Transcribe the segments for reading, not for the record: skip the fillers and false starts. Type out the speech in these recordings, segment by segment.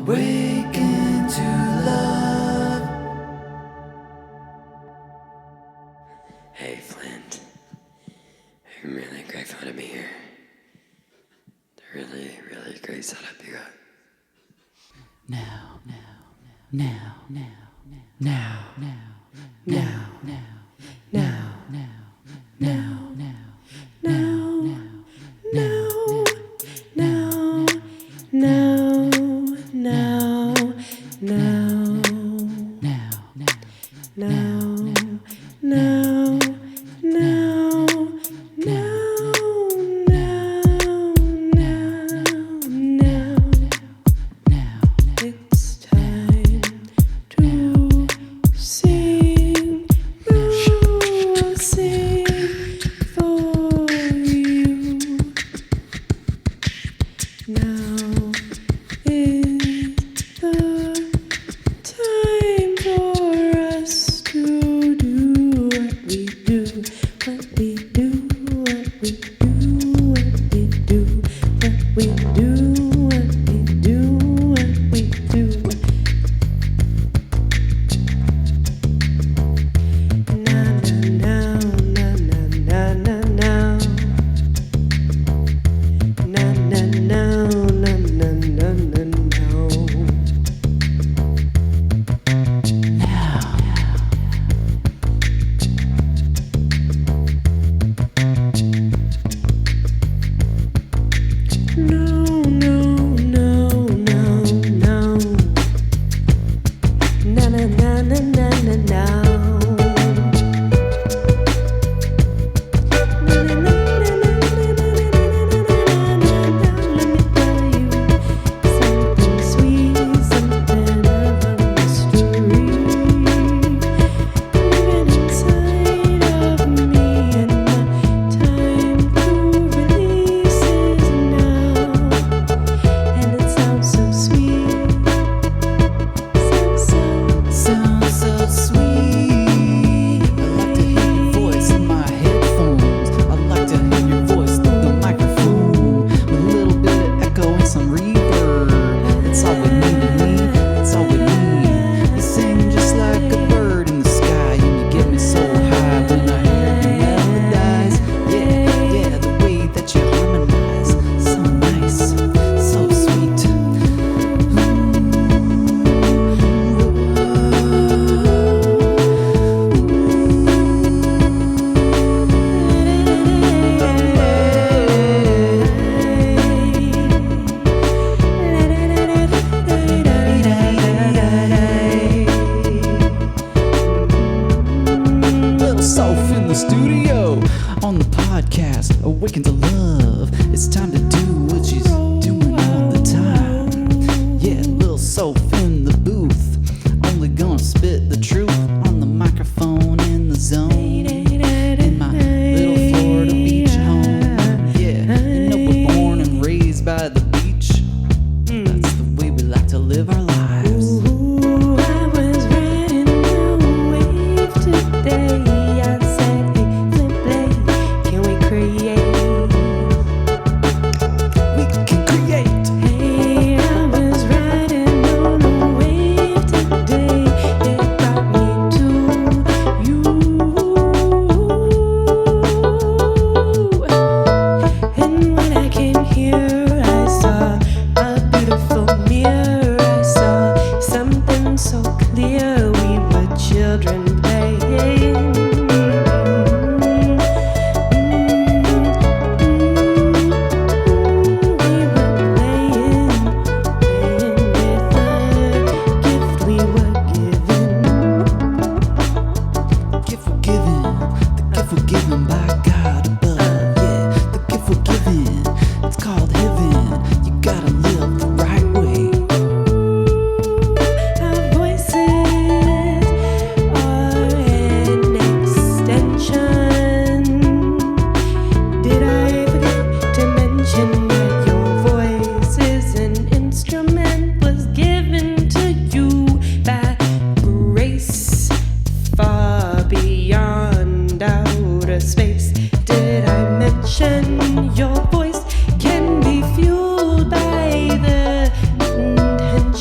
Awaken to love. Hey Flint, I'm really grateful to be here. Really great setup you got. Now, now, It's time to sing. I'll sing for you. Now is the time for us to do what we do, what we do, what we do, what we do, what we do, what we do, what we do.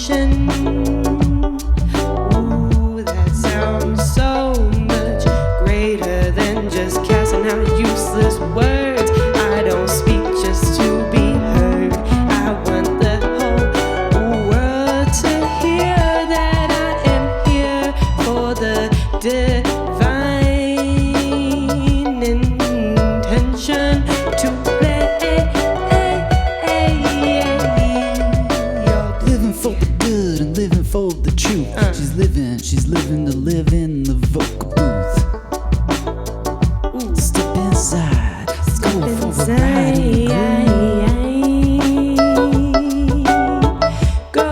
intention. Ooh, that sounds so much greater than just casting out useless words. I don't speak just to be heard. I want the whole world to hear that I am here for the divine intention to play. Living for the good and living for the truth. She's living to live in the vocal booth. Step inside, let's go for a ride. Go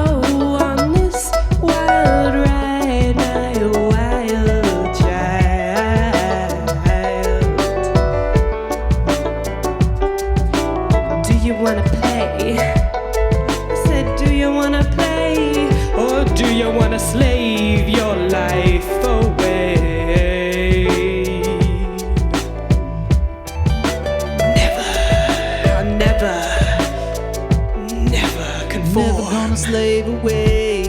on this wild ride, my wild child. Do you wanna play? I said, do you wanna play? Or do you wanna slave your life away? Never conform. Never gonna slave away.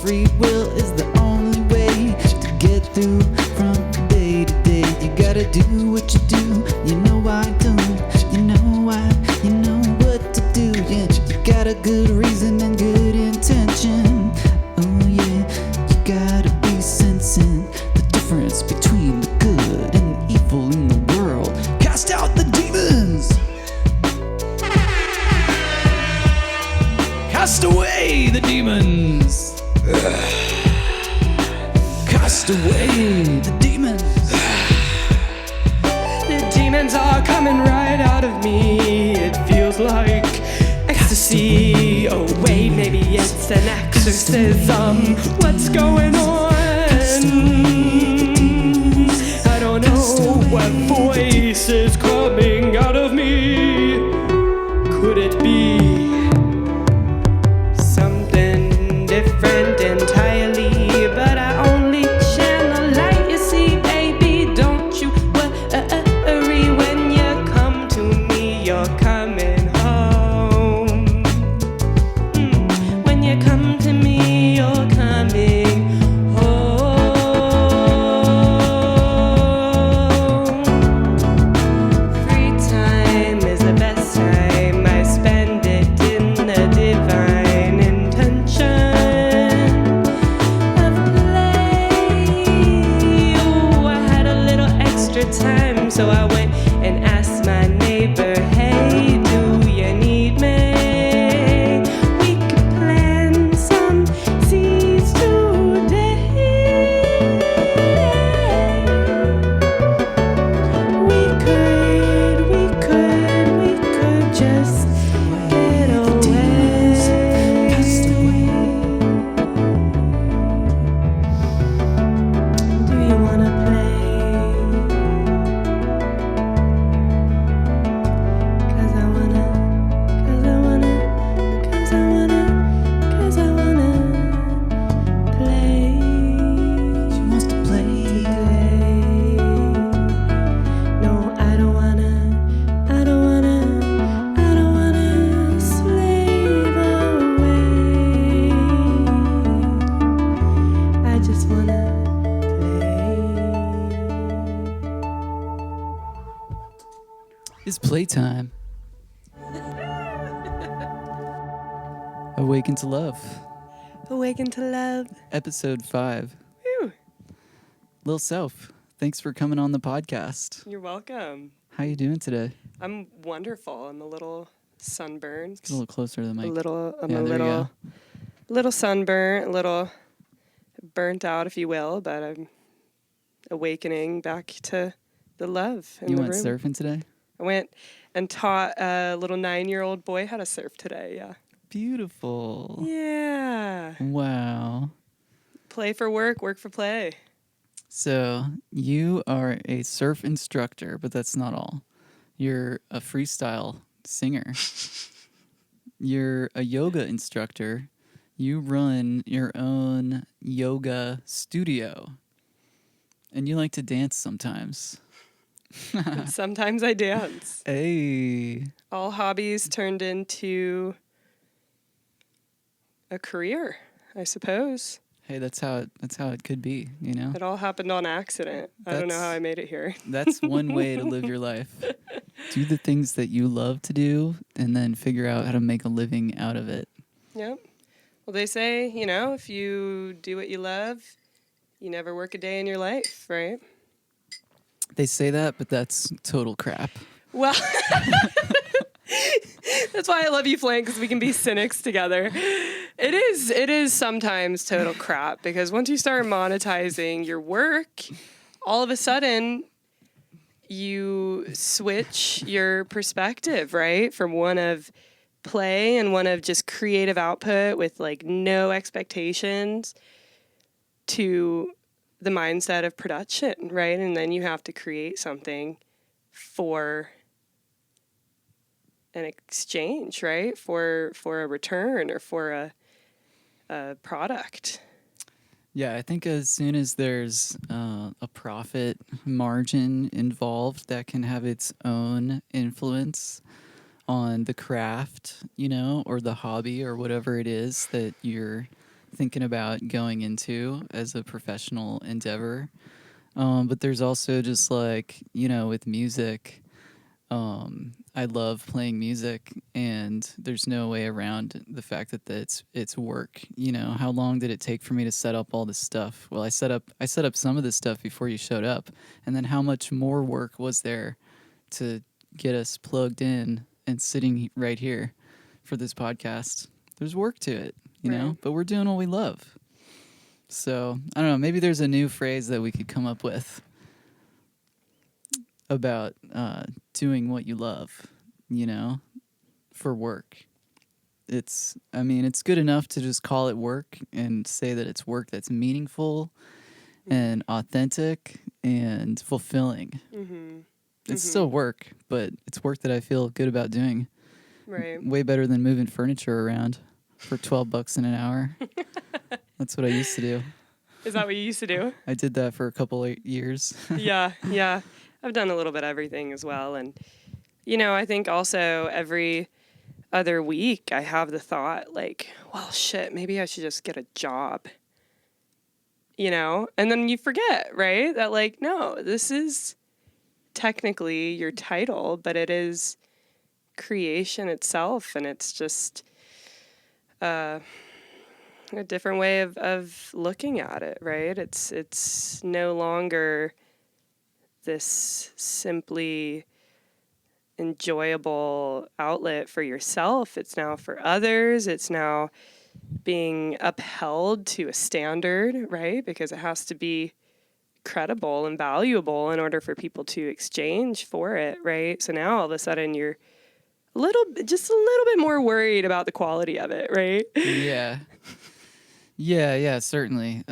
Free will is the only way to get through from day to day. You gotta do what you do. You know I don't. You know what to do. Yeah, you got a good reason and good intention. Oh yeah, you gotta be sensing the difference between the good and the evil in the world. Cast out the demons. Cast away the demons. Cast away the demons. The demons are coming right out of me. It feels like ecstasy. Oh wait, maybe it's an exorcism. What's going on? I don't know what voice is coming out of me. Could it be something different entirely? But I only channel light, you see, baby. Don't you worry when you come to me. You're coming home. When you come to me, you're coming home. Free time is the best time. I spend it in the divine intention of play. Oh, I had a little extra time, so I went and asked my neighbor, hey, do you need me? We could plant some seeds today. We could just get away. Do you wanna play? 'Cause I wanna play. She wants to play. Today. No, I don't wanna slave away. I just wanna play. It's playtime. Awaken to Love, Awaken to love. episode 5. Whew. Lil Soph, thanks for coming on the podcast. You're welcome. How you doing today? I'm wonderful. I'm a little sunburned. Get a little closer to the mic. I'm Yeah, a there you little sunburnt, a little burnt out, if you will, but I'm awakening back to the love in You the went room. surfing today? I went and taught a little 9-year-old boy how to surf today. Yeah. Beautiful. Yeah. Wow. Play for work, work for play. So you are a surf instructor, but that's not all. You're a freestyle singer. You're a yoga instructor. You run your own yoga studio. And you like to dance sometimes. Sometimes I dance. Hey. All hobbies turned into a career, I suppose. Hey, that's how it could be, you know? It all happened on accident. I don't know how I That's made it here. that's one way to live your life. Do the things that you love to do and then figure out how to make a living out of it. Yep. Well, they say, you know, if you do what you love, you never work a day in your life, right? They say that, but that's total crap. Well, that's why I love you, Flank, because we can be cynics together. It is sometimes total crap, because once you start monetizing your work, all of a sudden you switch your perspective, right? From one of play and one of just creative output with like no expectations to the mindset of production, right? And then you have to create something for an exchange, right? For a return or for a product. Yeah, I think as soon as there's a profit margin involved, that can have its own influence on the craft, you know, or the hobby or whatever it is that you're thinking about going into as a professional endeavor. But there's also just like, you know, with music, I love playing music, and there's no way around the fact that it's work. You know, how long did it take for me to set up all this stuff? Well, I set up some of this stuff before you showed up, and then how much more work was there to get us plugged in and sitting right here for this podcast? There's work to it, you know, but we're doing what we love. So I don't know. Maybe there's a new phrase that we could come up with about doing what you love, you know, for work. It's good enough to just call it work and say that it's work that's meaningful and authentic and fulfilling. Mm-hmm. It's still work, but it's work that I feel good about doing. Right. Way better than moving furniture around for $12 an hour. That's what I used to do. Is that what you used to do? I did that for a couple of years. Yeah. I've done a little bit of everything as well. And, you know, I think also every other week I have the thought like, well, shit, maybe I should just get a job, you know? And then you forget, right? That like, no, this is technically your title, but it is creation itself. And it's just a different way of looking at it, right? It's no longer this simply enjoyable outlet for yourself. It's now for others. It's now being upheld to a standard, right? Because it has to be credible and valuable in order for people to exchange for it, right? So now all of a sudden you're just a little bit more worried about the quality of it, right? Yeah, certainly.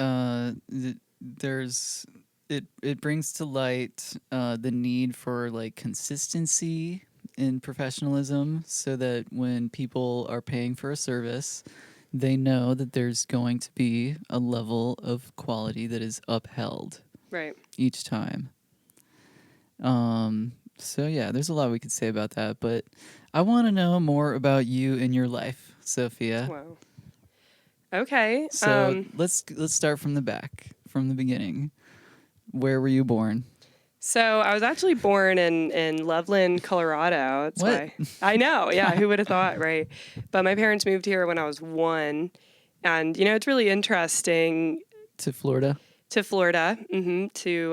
It brings to light the need for like consistency in professionalism, so that when people are paying for a service, they know that there's going to be a level of quality that is upheld Right. each time. So yeah, there's a lot we could say about that, but I want to know more about you and your life, Sophia. Wow. Okay. So let's start from the back, from the beginning. Where were you born? So I was actually born in Loveland, Colorado. That's What? why I know. Yeah, who would have thought, right? But my parents moved here when I was 1, and you know it's really interesting. To Florida? To Florida, to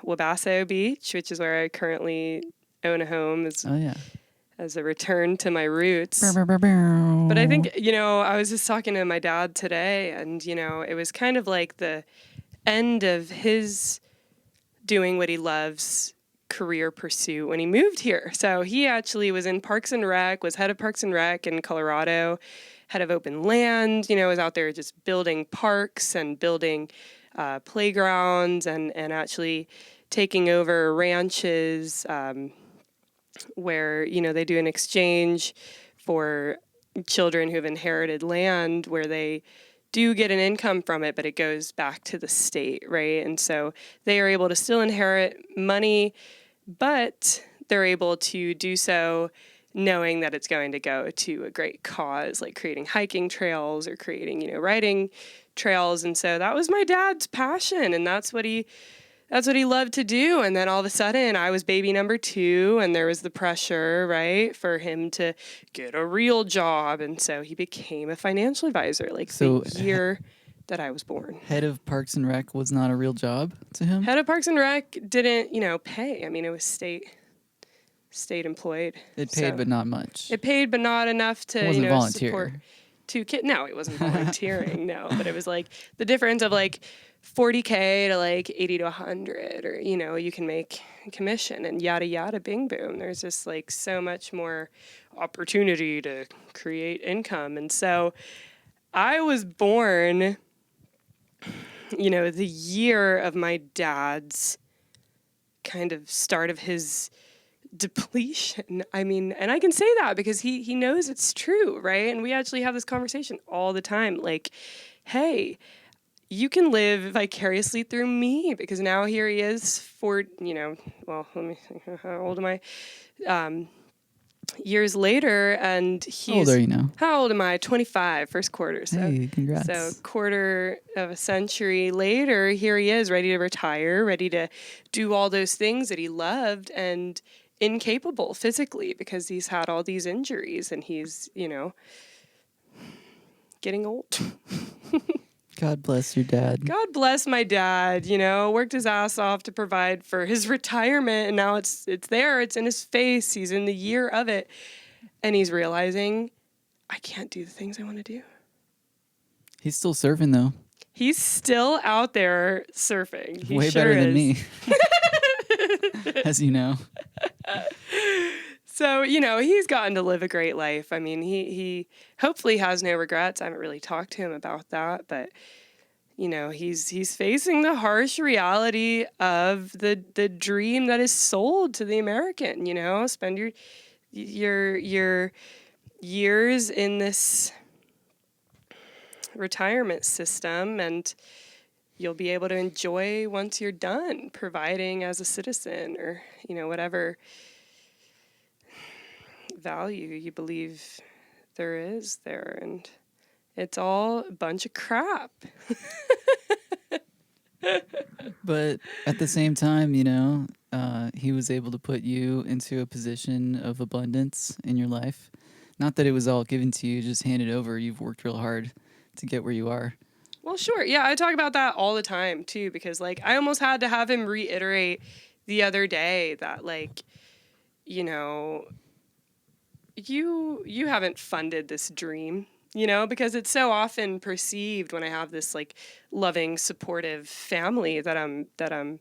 Wabasso Beach, which is where I currently own a home. As a return to my roots. But I think, you know, I was just talking to my dad today, and, you know, it was kind of like the end of his doing what he loves career pursuit when he moved here. So he actually was in Parks and Rec, was head of Parks and Rec in Colorado, head of open land, you know, was out there just building parks and building playgrounds and actually taking over ranches, where, you know, they do an exchange for children who have inherited land where they do get an income from it, but it goes back to the state, right? And so they are able to still inherit money, but they're able to do so knowing that it's going to go to a great cause, like creating hiking trails or creating, riding trails. And so that was my dad's passion, and that's what he loved to do. And then all of a sudden I was baby number 2, and there was the pressure, right, for him to get a real job. And so he became a financial advisor, like the year that I was born. Head of Parks and Rec was not a real job to him? Head of Parks and Rec didn't, pay. I mean, it was state employed. It paid, but not much. It paid, but not enough to, wasn't volunteer. Support 2 kids. No, it wasn't volunteering. No, but it was like the difference of like $40K to like 80 to 100, or, you can make commission and yada, yada, bing, boom. There's just like so much more opportunity to create income. And so I was born, the year of my dad's kind of start of his depletion. I mean, and I can say that because he knows it's true, right? And we actually have this conversation all the time. Like, hey, you can live vicariously through me, because now here he is let me think, how old am I? Years later, and he's... How old are you now? How old am I? 25, first quarter. So, hey, congrats. So quarter of a century later, here he is, ready to retire, ready to do all those things that he loved, and incapable physically because he's had all these injuries, and he's, getting old. God bless your dad. God bless my dad, worked his ass off to provide for his retirement, and now it's there, it's in his face, he's in the year of it, and he's realizing, I can't do the things I want to do. He's still surfing, though. He's still out there surfing. He Way sure better than is. me. As you know. So, he's gotten to live a great life. I mean, he hopefully has no regrets. I haven't really talked to him about that, but, he's facing the harsh reality of the dream that is sold to the American, spend your years in this retirement system, and you'll be able to enjoy once you're done providing as a citizen, or, whatever value you believe there is there. And it's all a bunch of crap. But at the same time, he was able to put you into a position of abundance in your life. Not that it was all given to you, just handed over. You've worked real hard to get where you are. Well, sure. Yeah, I talk about that all the time, too, because, I almost had to have him reiterate the other day that, you haven't funded this dream, because it's so often perceived when I have this, loving, supportive family that I'm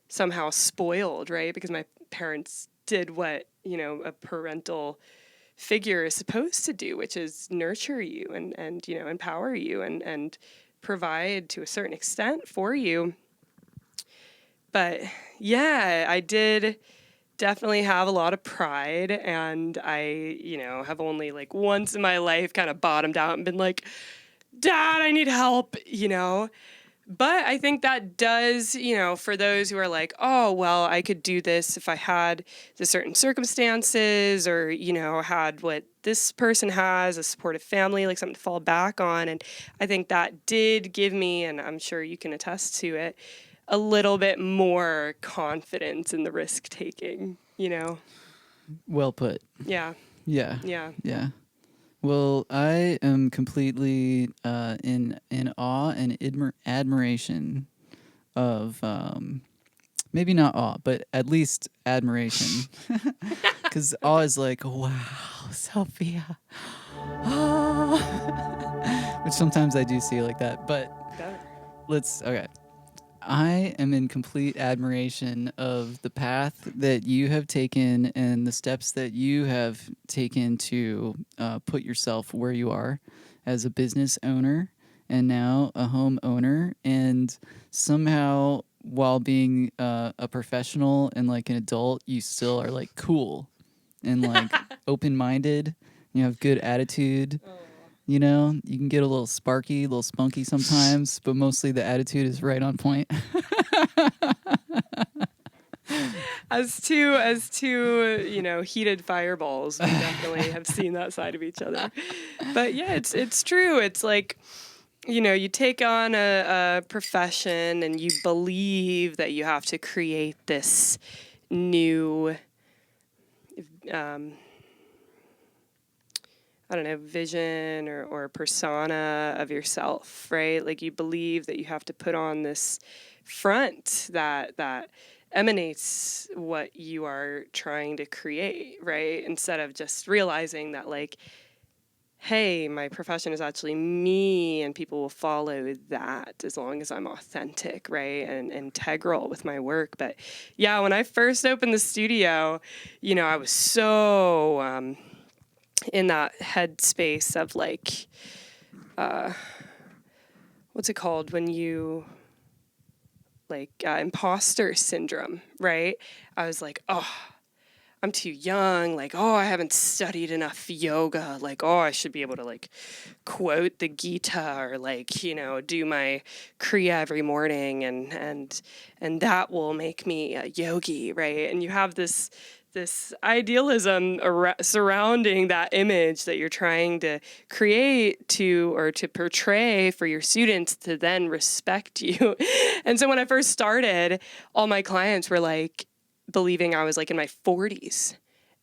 somehow spoiled, right? Because my parents did what, a parental figure is supposed to do, which is nurture you and empower you and provide to a certain extent for you. But yeah, I did definitely have a lot of pride, and I, have only once in my life kind of bottomed out and been like, Dad, I need help, But I think that does, for those who are like, oh, well, I could do this if I had the certain circumstances, or, had what this person has, a supportive family, something to fall back on. And I think that did give me, and I'm sure you can attest to it, a little bit more confidence in the risk taking, Well put. Yeah. Yeah. Yeah. Yeah. Well, I am completely in awe and admiration of, maybe not awe, but at least admiration. Because awe is like, wow, Sophia. Which sometimes I do see like that. But okay. I am in complete admiration of the path that you have taken and the steps that you have taken to put yourself where you are as a business owner and now a home owner. And somehow, while being a professional and an adult, you still are cool and open-minded. You have good attitude. You can get a little sparky, a little spunky sometimes, but mostly the attitude is right on point. As two, heated fireballs, we definitely have seen that side of each other. But yeah, it's true. It's like, you take on a profession and you believe that you have to create this new, vision or persona of yourself, right? Like you believe that you have to put on this front that emanates what you are trying to create, right? Instead of just realizing that, like, hey, my profession is actually me and people will follow that as long as I'm authentic, right? And integral with my work. But yeah, when I first opened the studio, I was so in that headspace of like, what's it called when you like imposter syndrome, right? I was like, oh, I'm too young. Like, oh, I haven't studied enough yoga. Like, oh, I should be able to like quote the Gita or like, do my Kriya every morning and that will make me a yogi, right? And you have this idealism surrounding that image that you're trying to create to portray for your students to then respect you. And so when I first started, all my clients were like believing I was like in my 40s.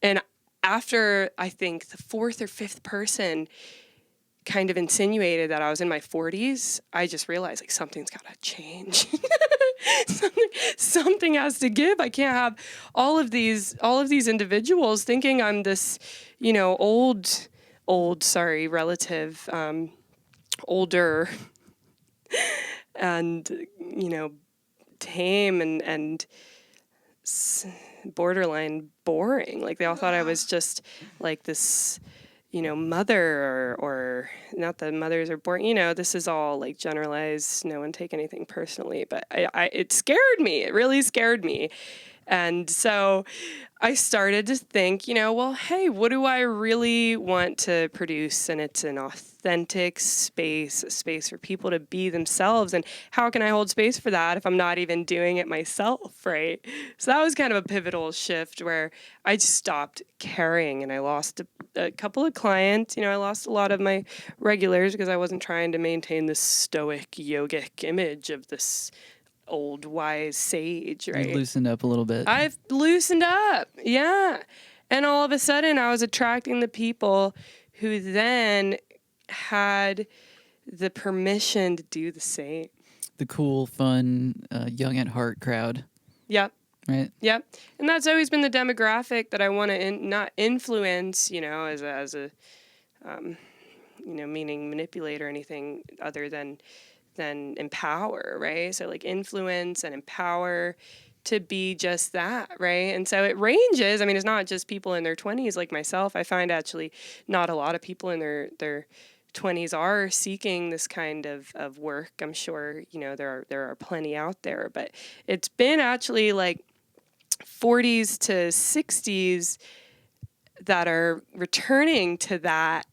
And after I think the fourth or fifth person kind of insinuated that I was in my 40s, I just realized like something's got to change. something has to give. I can't have all of these individuals thinking I'm this, relative, older and, tame and borderline boring. Like they all thought I was just like this, mother or not that mothers are boring. This is all like generalized. No one take anything personally, but it scared me. It really scared me. And so I started to think, well, hey, what do I really want to produce? And it's an authentic space, a space for people to be themselves. And how can I hold space for that if I'm not even doing it myself, right? So that was kind of a pivotal shift where I just stopped caring and I lost a couple of clients. I lost a lot of my regulars because I wasn't trying to maintain this stoic yogic image of this old wise sage, right? You loosened up a little bit. I've loosened up, yeah. And all of a sudden I was attracting the people who then had the permission to do the same. The cool, fun, young at heart crowd. Yep. Right. Yep. And that's always been the demographic that I want to not influence, as a meaning manipulate or anything other than empower, right? So like influence and empower to be just that, right? And so it ranges. I mean, it's not just people in their 20s like myself. I find actually not a lot of people in their 20s are seeking this kind of work. I'm sure, there are plenty out there, but it's been actually like 40s to 60s that are returning to that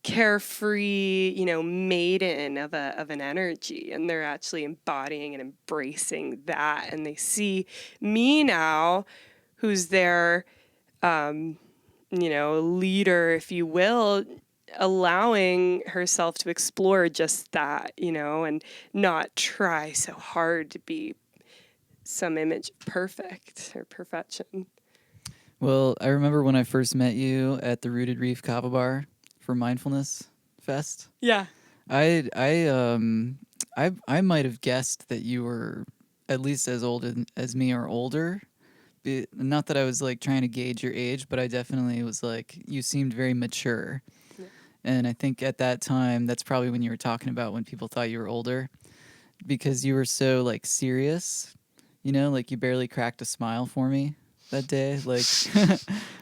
carefree, maiden of an energy, and they're actually embodying and embracing that, and they see me now, who's their, leader, if you will, allowing herself to explore just that, and not try so hard to be some image of perfect or perfection. Well, I remember when I first met you at the Rooted Reef Kava Bar for Mindfulness Fest. Yeah. I might have guessed that you were at least as old as me or older. Not that I was like trying to gauge your age, but I definitely was like, you seemed very mature. Yeah. And I think at that time, that's probably when you were talking about when people thought you were older, because you were so like serious, like you barely cracked a smile for me that day. Like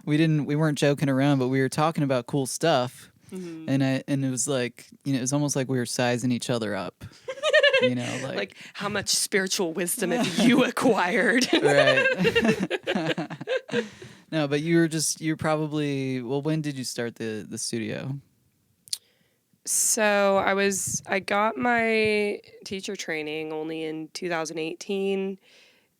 we weren't joking around, but we were talking about cool stuff. Mm-hmm. And it was like, it was almost like we were sizing each other up. Like how much spiritual wisdom have you acquired? Right. No, but you're probably, well, when did you start the studio? So I got my teacher training only in 2018,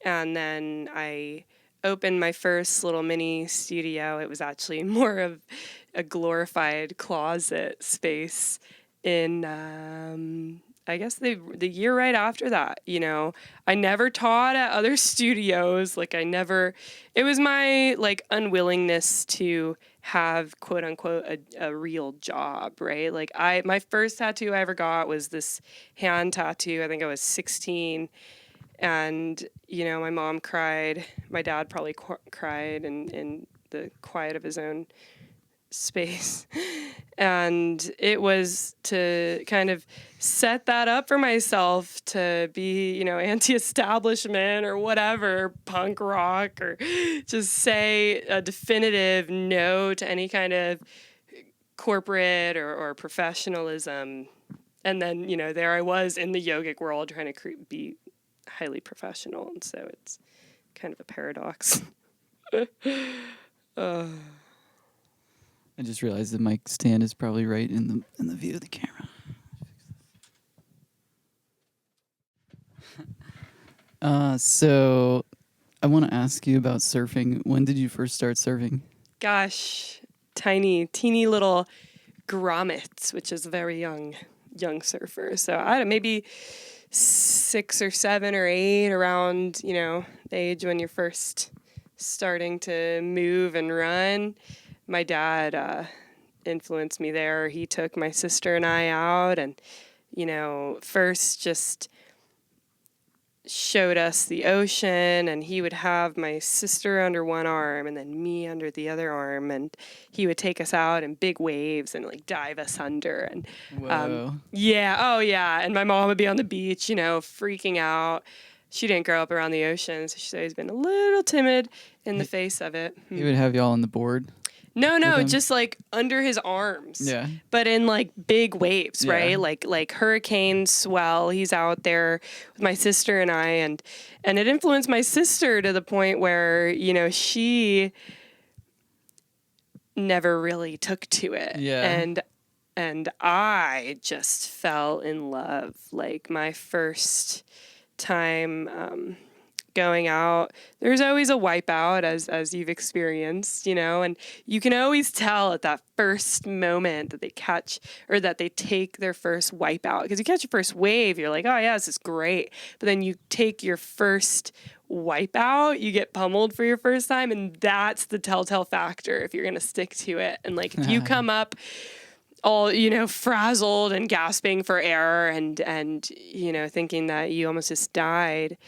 and then I opened my first little mini studio, it was actually more of a glorified closet space in I guess the year right after that. I never taught at other studios. Like it was my like unwillingness to have quote unquote a real job, right? Like my first tattoo I ever got was this hand tattoo. I think I was 16. And, my mom cried. My dad probably cried in the quiet of his own space. And it was to kind of set that up for myself to be, anti-establishment or whatever, punk rock, or just say a definitive no to any kind of corporate or professionalism. And then, there I was in the yogic world trying to be highly professional. And so it's kind of a paradox. I just realized the mic stand is probably right in the view of the camera. So I want to ask you about surfing. When did you first start surfing? Gosh, teeny little grommets, which is a very young surfer. So I don't know, maybe 6 or 7 or 8, around, the age when you're first starting to move and run. My dad influenced me there. He took my sister and I out and, first just showed us the ocean, and he would have my sister under one arm and then me under the other arm, and he would take us out in big waves and like dive us under. And Whoa. and my mom would be on the beach, freaking out. She didn't grow up around the ocean, so she's always been a little timid in the face of it. He would have y'all on the board? No, just like under his arms. Yeah. But in like big waves, Yeah. right? Like hurricane swell. He's out there with my sister and I, and it influenced my sister to the point where, she never really took to it. Yeah. And I just fell in love. Like my first time going out, there's always a wipeout, as you've experienced, and you can always tell at that first moment that they catch or that they take their first wipeout, because you catch your first wave, you're like, oh yeah, this is great. But then you take your first wipeout, you get pummeled for your first time, and that's the telltale factor if you're going to stick to it. And like if you come up all, frazzled and gasping for air and thinking that you almost just died,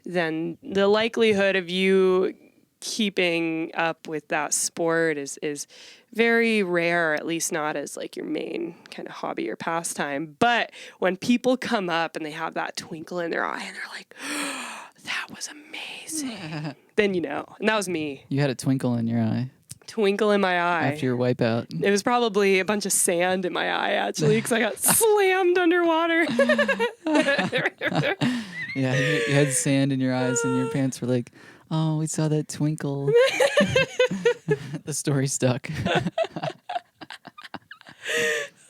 then the likelihood of you keeping up with that sport is very rare, at least not as like your main kind of hobby or pastime. But when people come up and they have that twinkle in their eye and they're like, oh, that was amazing, then and that was me. You had a twinkle in your eye. Twinkle in my eye. After your wipeout. It was probably a bunch of sand in my eye, actually, because I got slammed underwater. Yeah, you had sand in your eyes and your parents were like, oh, we saw that twinkle. The story stuck.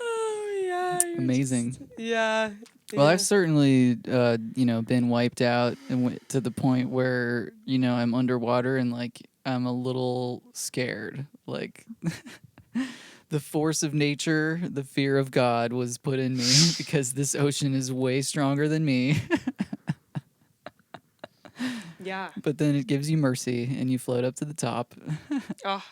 Oh, yeah. Amazing. Yeah. Well, I've certainly, been wiped out and went to the point where, I'm underwater and like I'm a little scared. Like the force of nature, the fear of God was put in me because this ocean is way stronger than me. Yeah. But then it gives you mercy and you float up to the top. Oh,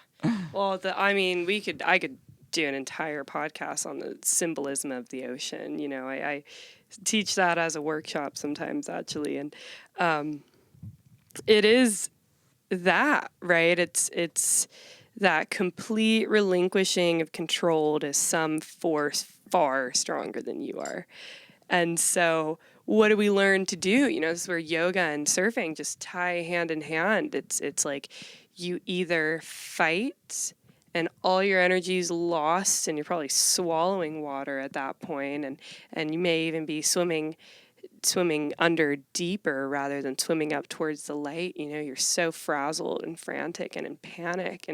well, I could do an entire podcast on the symbolism of the ocean. I teach that as a workshop sometimes, actually. And it is that, right? It's that complete relinquishing of control to some force far stronger than you are. And so what do we learn to do? This is where yoga and surfing just tie hand in hand. It's like you either fight and all your energy is lost and you're probably swallowing water at that point, and you may even be swimming under deeper rather than swimming up towards the light. You're so frazzled and frantic and in panic,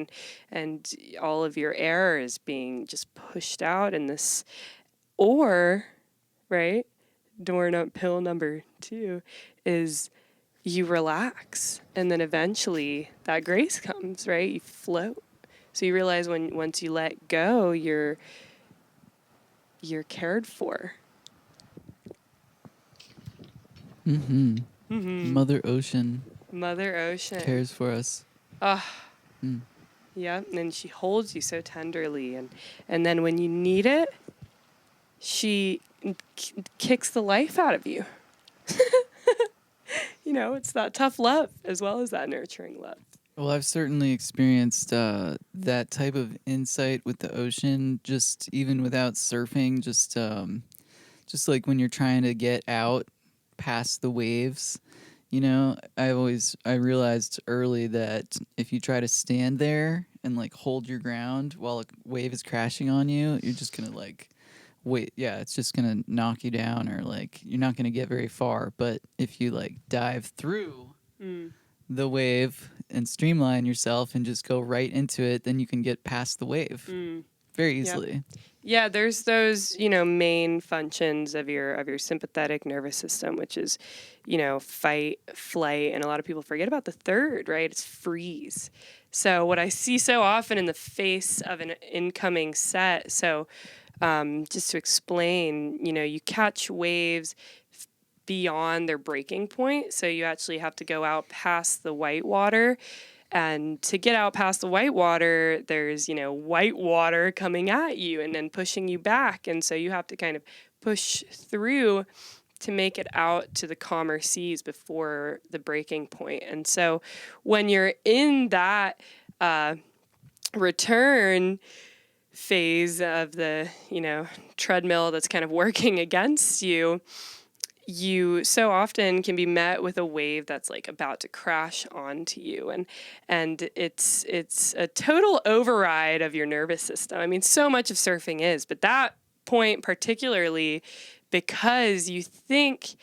and all of your air is being just pushed out in this. Or, right, pill number 2 is you relax, and then eventually that grace comes, right? You float. So you realize once you let go, you're cared for. Mother Ocean Mother Ocean. cares for us. Yeah, and she holds you so tenderly, and then when you need it, she kicks the life out of you. You know, it's that tough love as well as that nurturing love. Well, I've certainly experienced that type of insight with the ocean, just even without surfing, just like when you're trying to get out past the waves. You know, I realized early that if you try to stand there and like hold your ground while a wave is crashing on you, you're just gonna like wait. Yeah, it's just gonna knock you down, or like you're not gonna get very far. But if you like dive through the wave and streamline yourself and just go right into it, then you can get past the wave very easily. Yeah, there's those, you know, main functions of your sympathetic nervous system, which is, you know, fight, flight, and a lot of people forget about the third, right? It's freeze. So what I see so often in the face of an incoming set, so just to explain, you know, you catch waves beyond their breaking point, so you actually have to go out past the white water. And to get out past the white water, there's, you know, white water coming at you and then pushing you back. And so you have to kind of push through to make it out to the calmer seas before the breaking point. And so when you're in that return phase of the, you know, treadmill that's kind of working against you, you so often can be met with a wave that's like about to crash onto you, and it's a total override of your nervous system. I mean, so much of surfing is, but that point particularly, because you think,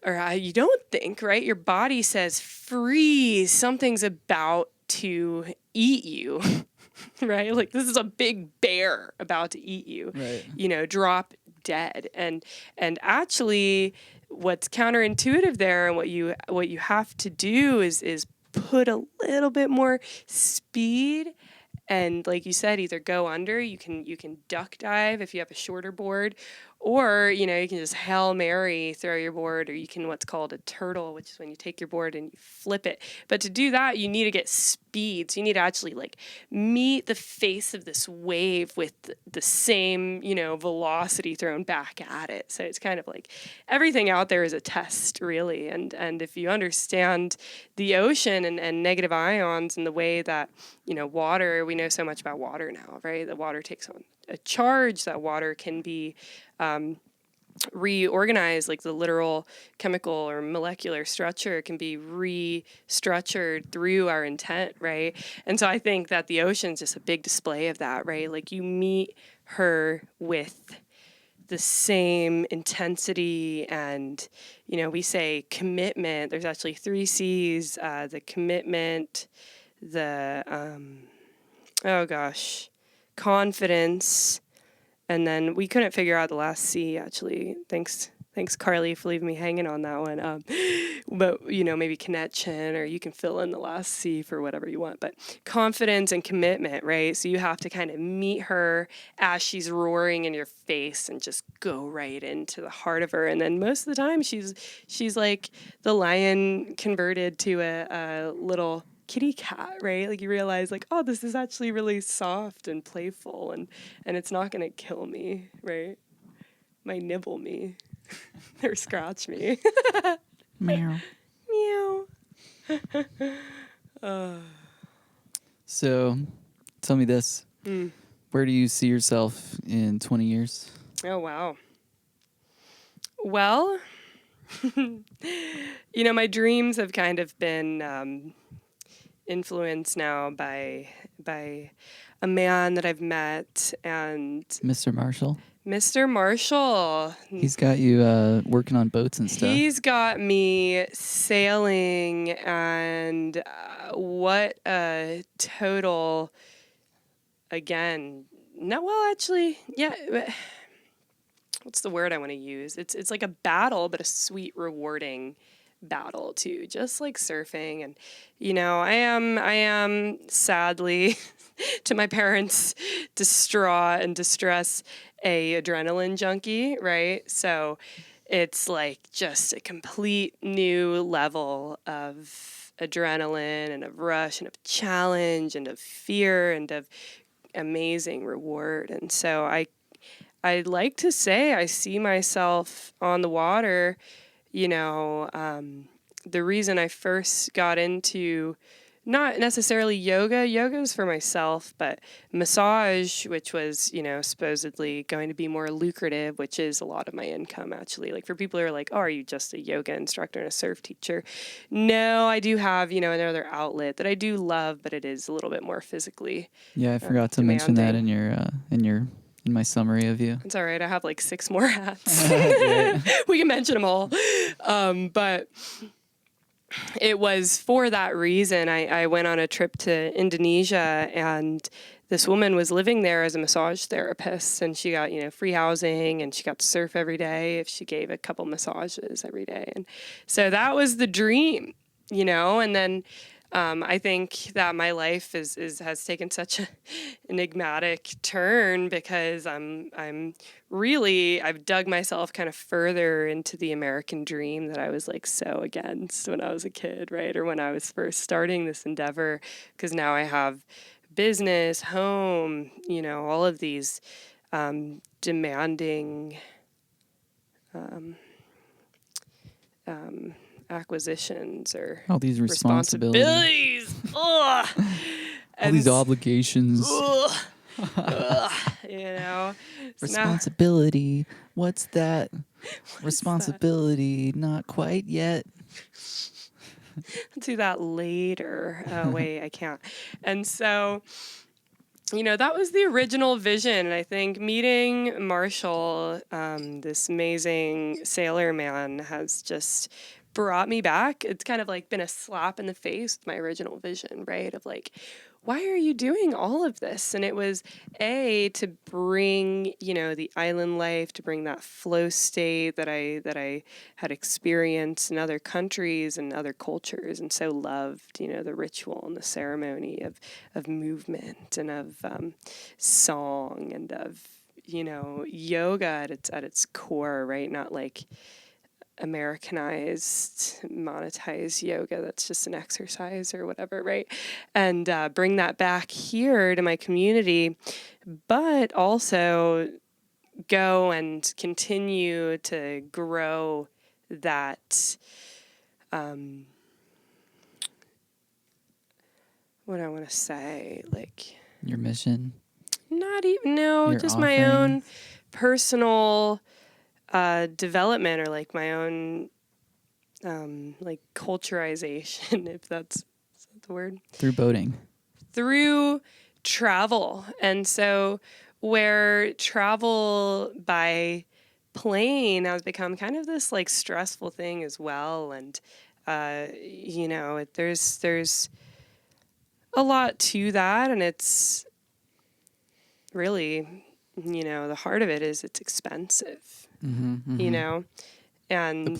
or you don't think, right? Your body says freeze, something's about to eat you. Right? Like this is a big bear about to eat you. Right. You know, drop dead. And actually what's counterintuitive there, and what you have to do is put a little bit more speed, and like you said, either go under, you can duck dive if you have a shorter board, or, you know, you can just Hail Mary throw your board, or you can what's called a turtle, which is when you take your board and you flip it. But to do that, you need to get speed. So you need to actually like meet the face of this wave with the same, you know, velocity thrown back at it. So it's kind of like everything out there is a test, really. And if you understand the ocean and negative ions and the way that, you know, water, we know so much about water now, right? The water takes on a charge, that water can be reorganized, like the literal chemical or molecular structure can be restructured through our intent, right? And so I think that the ocean's just a big display of that, right? Like you meet her with the same intensity and, you know, we say commitment. There's actually 3 C's, the commitment, the, confidence, and then we couldn't figure out the last C, actually. Thanks, Carly, for leaving me hanging on that one. But, you know, maybe connection, or you can fill in the last C for whatever you want. But confidence and commitment, right? So you have to kind of meet her as she's roaring in your face and just go right into the heart of her. And then most of the time she's like the lion converted to a little kitty cat, right? Like you realize like, oh, this is actually really soft and playful, and it's not gonna kill me, right? Might nibble me or scratch me. Meow. Meow. So, tell me this. Where do you see yourself in 20 years? Oh, wow. Well, you know, my dreams have kind of been influenced now by a man that I've met, and Mr. Marshall? Mr. Marshall. He's got you working on boats and stuff. He's got me sailing, and what a total, again, no, well, actually, yeah, what's the word I want to use? It's like a battle, but a sweet, rewarding battle too, just like surfing. And, I am sadly to my parents' distraught and distress, a adrenaline junkie, right? So it's like just a complete new level of adrenaline and of rush and of challenge and of fear and of amazing reward. And so I like to say I see myself on the water. The reason I first got into not necessarily yoga is for myself, but massage, which was, supposedly going to be more lucrative, which is a lot of my income actually. Like for people who are like, oh, are you just a yoga instructor and a surf teacher? No, I do have, another outlet that I do love, but it is a little bit more physically Yeah, I forgot to mention that in your in my summary of you. It's all right. I have like 6 more hats. Great. We can mention them all. But it was for that reason I went on a trip to Indonesia, and this woman was living there as a massage therapist, and she got, free housing, and she got to surf every day if she gave a couple massages every day. And so that was the dream, and then I think that my life has taken such an enigmatic turn because I've dug myself kind of further into the American dream that I was like so against when I was a kid, right? Or when I was first starting this endeavor, because now I have business, home, all of these demanding acquisitions or All these responsibilities. Ugh. All these obligations. Ugh. Responsibility. What's that? What is Responsibility. Not quite yet. I'll do that later. Oh, wait, I can't. And so, that was the original vision. And I think meeting Marshall, this amazing sailor man, has just brought me back. It's kind of like been a slap in the face with my original vision, right? Of like, why are you doing all of this? And it was to bring, the island life, to bring that flow state that I had experienced in other countries and other cultures, and so loved, the ritual and the ceremony of movement and of song and of, yoga at its core, right? Not like Americanized, monetized yoga that's just an exercise or whatever, right? And bring that back here to my community, but also go and continue to grow that, what I want to say, like... Your mission? Not even, no, Your just offering? my own personal... development, or like my own like culturization, if that's is that the word? Through boating. Through travel. And so where travel by plane has become kind of this like stressful thing as well. And there's a lot to that, and it's really, the heart of it is it's expensive. Mm-hmm, mm-hmm. And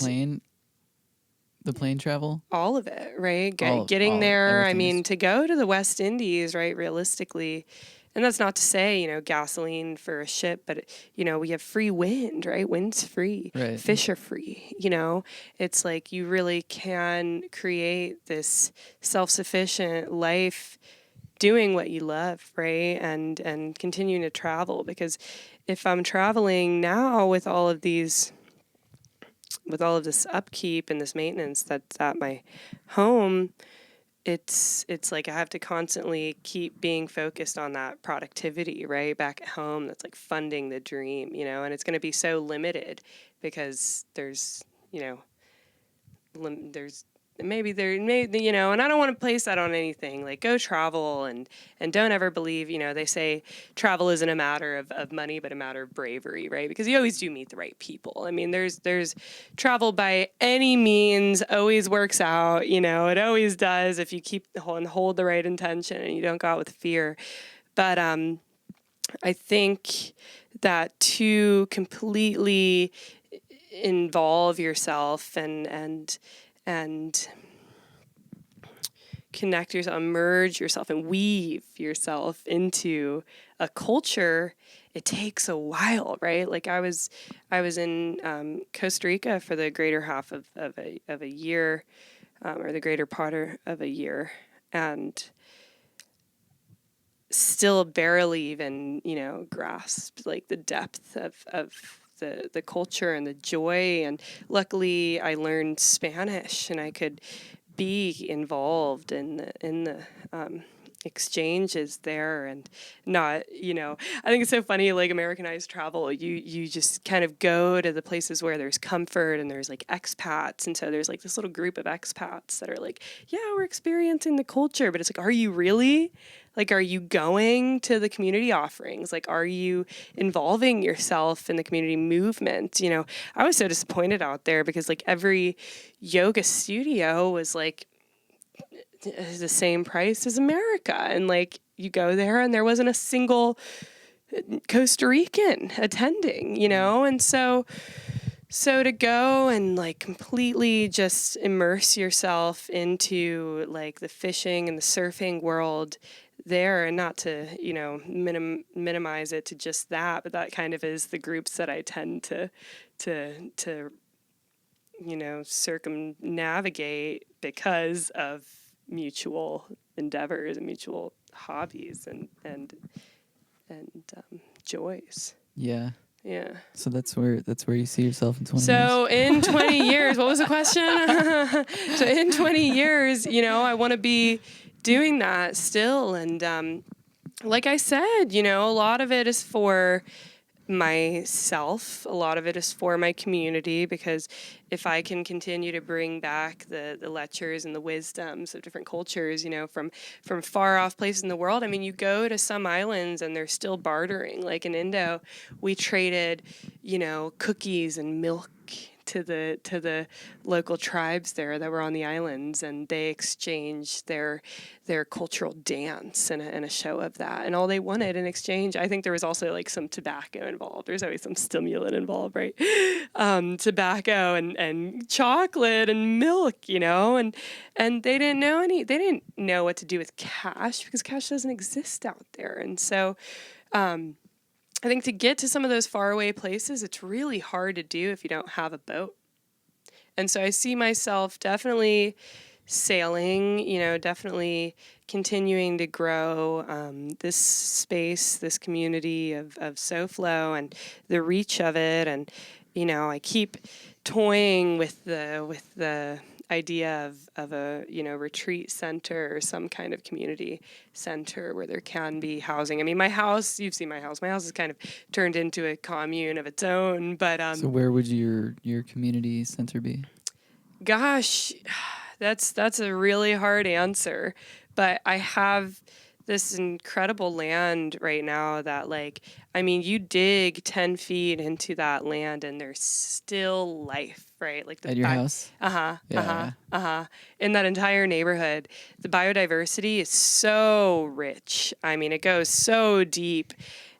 the plane travel, all of it, right? Getting there. I mean, to go to the West Indies, right? Realistically, and that's not to say, gasoline for a ship, but we have free wind, right? Wind's free, right. Fish are free. It's like you really can create this self-sufficient life doing what you love, right? And continuing to travel, because if I'm traveling now with all of this upkeep and this maintenance that's at my home, it's like I have to constantly keep being focused on that productivity, right? Back at home, that's like funding the dream, and it's going to be so limited because there's maybe and I don't want to place that on anything. Like, go travel and don't ever believe, they say travel isn't a matter of money, but a matter of bravery, right? Because you always do meet the right people. I mean, there's travel by any means always works out, it always does if you keep and hold the right intention and you don't go out with fear. But I think that to completely involve yourself and and connect yourself, immerse yourself, and weave yourself into a culture, it takes a while, right? Like I was in Costa Rica for the greater half of a year, or the greater part of a year, and still barely even, grasped like the depth of the culture and the joy. And luckily I learned Spanish and I could be involved in the exchanges there. And not, I think it's so funny, like Americanized travel, you just kind of go to the places where there's comfort and there's like expats. And so there's like this little group of expats that are like, yeah, we're experiencing the culture, but it's like, are you really? Like, are you going to the community offerings? Like, are you involving yourself in the community movement? I was so disappointed out there because like every yoga studio was like the same price as America. And like you go there and there wasn't a single Costa Rican attending, And so to go and like completely just immerse yourself into like the fishing and the surfing world there, and not to, minimize it to just that, but that kind of is the groups that I tend to circumnavigate because of mutual endeavors and mutual hobbies and joys. Yeah. Yeah. So that's where you see yourself in 20 years. So in 20 years, what was the question? So in 20 years, I want to be doing that still. And like I said, a lot of it is for myself. A lot of it is for my community, because if I can continue to bring back the lectures and the wisdoms of different cultures, from far off places in the world. I mean, you go to some islands and they're still bartering. Like in Indo, we traded, cookies and milk to the local tribes there that were on the islands, and they exchanged their cultural dance and a show of that, and all they wanted in exchange, I think there was also like some tobacco involved. There's always some stimulant involved, right? Tobacco and chocolate and milk, and they didn't know what to do with cash, because cash doesn't exist out there. And so I think to get to some of those faraway places, it's really hard to do if you don't have a boat. And so I see myself definitely sailing, definitely continuing to grow this space, this community of SoFlo and the reach of it. And, I keep toying with the idea of a retreat center or some kind of community center where there can be housing. I mean, my house, you've seen my house is kind of turned into a commune of its own. But so where would your community center be? Gosh, that's a really hard answer, but I have this incredible land right now that, like, I mean, you dig 10 feet into that land and there's still life, right? Like at your house? In that entire neighborhood, the biodiversity is so rich. I mean, it goes so deep,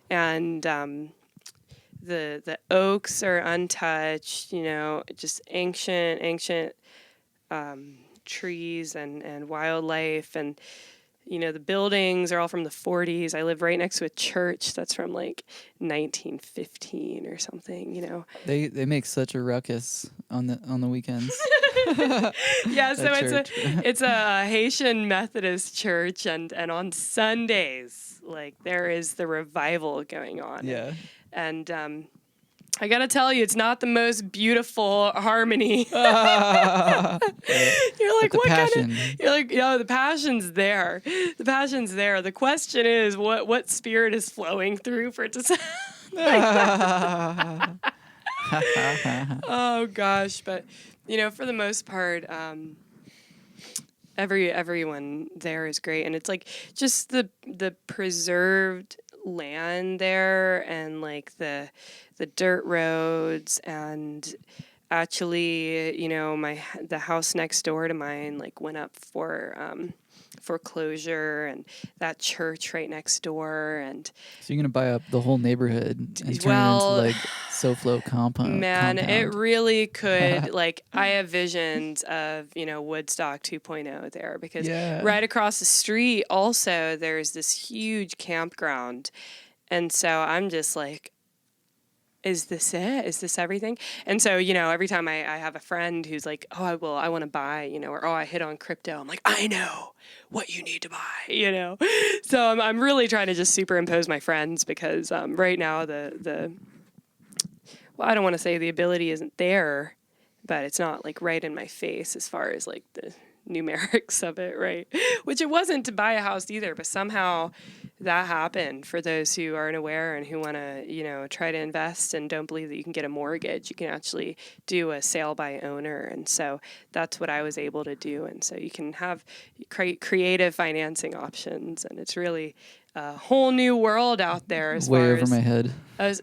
and the oaks are untouched, just ancient trees and wildlife, and the buildings are all from the 40s. I live right next to a church that's from like 1915 or something, They make such a ruckus on the weekends. Yeah, so it's a Haitian Methodist church, and on Sundays, like, there is the revival going on. Yeah. And I gotta tell you, it's not the most beautiful harmony. You're like, what passion. kind of? You're like, the passion's there. The passion's there. The question is, what spirit is flowing through for it to sound like that? Oh gosh, but for the most part, everyone there is great, and it's like just the preserved land there, and like the dirt roads, and actually, the house next door to mine like went up for foreclosure, and that church right next door, and So you're gonna buy up the whole neighborhood and turn well, it into like SoFlo compound. man, it compound. really could. Like, I have visions of, Woodstock 2.0 there, because Yeah. right across the street also there's this huge campground. And so I'm just like, is this it? Is this everything? And so, every time I have a friend who's like, oh, I want to buy, or, oh, I hit on crypto. I'm like, I know what you need to buy, So I'm really trying to just superimpose my friends, because right now well, I don't want to say the ability isn't there, but it's not like right in my face as far as like the numerics of it, right? Which it wasn't to buy a house either, but somehow that happened for those who aren't aware and who want to, try to invest and don't believe that you can get a mortgage. You can actually do a sale by owner. And so that's what I was able to do. And so you can have creative financing options, and it's really a whole new world out there as Way far over as my head.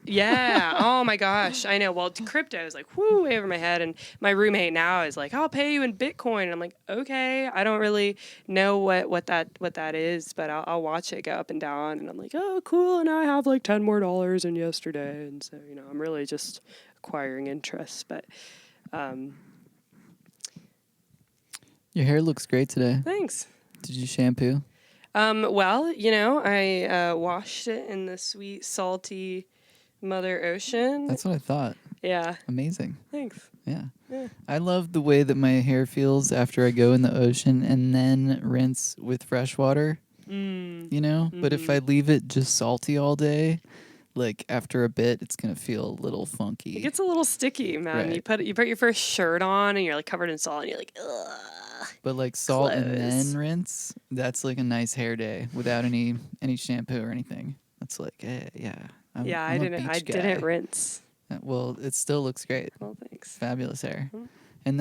yeah. Oh my gosh. I know. Well, crypto is like, whoo, way over my head. And my roommate now is like, I'll pay you in Bitcoin. And I'm like, okay. I don't really know what that is, but I'll watch it go up and down. And I'm like, oh, cool. And I have like $10 more than yesterday. And so, I'm really just acquiring interest. But Your hair looks great today. thanks. Did you shampoo? Well, I washed it in the sweet, salty Mother Ocean. That's what I thought. Yeah. Amazing. Thanks. Yeah. Yeah. I love the way that my hair feels after I go in the ocean and then rinse with fresh water. But if I leave it just salty all day, like after a bit, it's going to feel a little funky. It gets a little sticky, man. Right. You put your first shirt on and you're like covered in salt and you're like, ugh. But like salt and Clothes. then rinse, that's like a nice hair day without any shampoo or anything. That's like, yeah. I'm I a didn't beach guy. didn't rinse. Well, it still looks great. Well, thanks. Fabulous hair. Mhm. And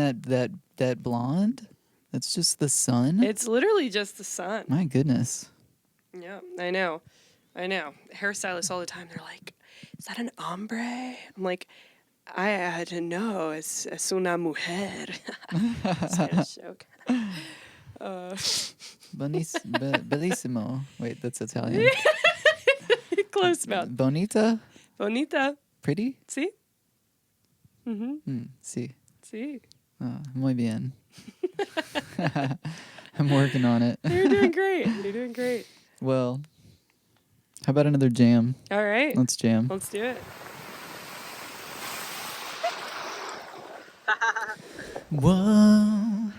that blonde, that's just the sun. It's literally just the sun. My goodness. Yeah, I know. Hairstylists all the time, they're like, is that an ombre? I'm like, I didn't know. Es una mujer. Spanish joke. Bellissimo. Wait, that's Italian. Close mouth. Bonita? Bonita. Pretty? See? Mm-hmm. Sí. See? Oh, muy bien. I'm working on it. You're doing great. You're doing great. Well, how about another jam? All right. Let's jam. Let's do it. Whoa.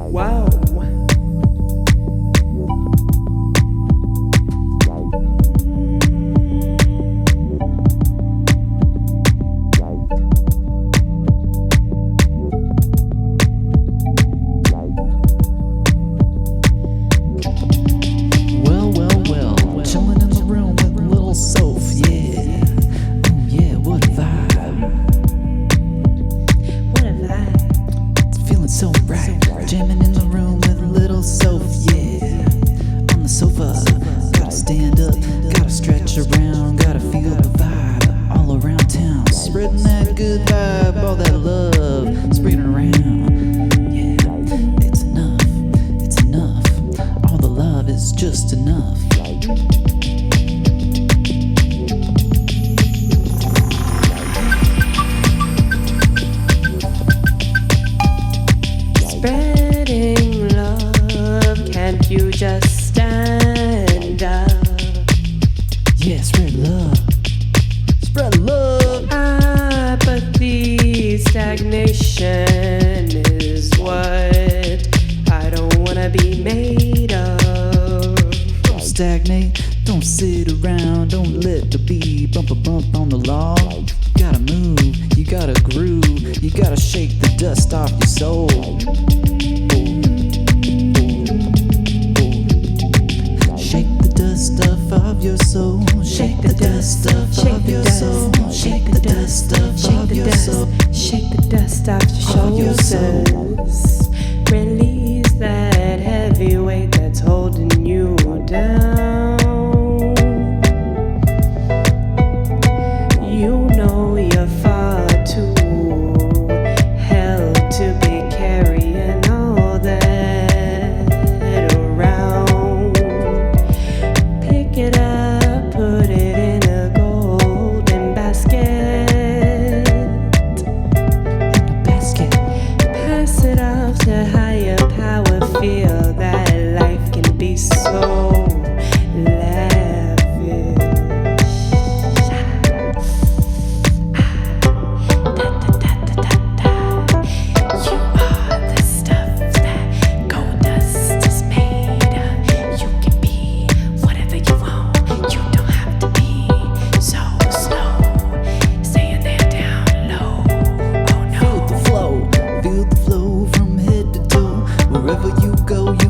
Wow. Well. Chilling in the room with Lil Soph, yeah. Oh, yeah, what a vibe. What a vibe. It's feeling so right. Jamming in the room with Lil Soph, yeah. On the sofa, gotta stand up, gotta stretch around, gotta feel the vibe all around town. Spreading that good vibe, all that love, spreading around. Yeah, it's enough. All the love is just enough. Spreading Can't you just stand up? Yeah, spread love. Spread love. Apathy, stagnation is what I don't wanna be made of. Don't stagnate, don't sit around, don't let the beat bump a bump on the log. You gotta move, you gotta groove, you gotta shake the dust off your soul. Shake the dust off of your soul. Shake the dust off of your soul. Shake the dust off of your soul. Shake the dust off your shoulders. Release that heavy weight that's holding you down. You know you're far too held to be carrying all that around. Pick it up, put it in a golden basket. Pass it off to higher power. Feel that life can be so lavish. You are the stuff that gold dust is made of. You can be whatever you want. You don't have to be so slow. Staying there down low. Oh no. Feel the flow from head to toe. Wherever you go, you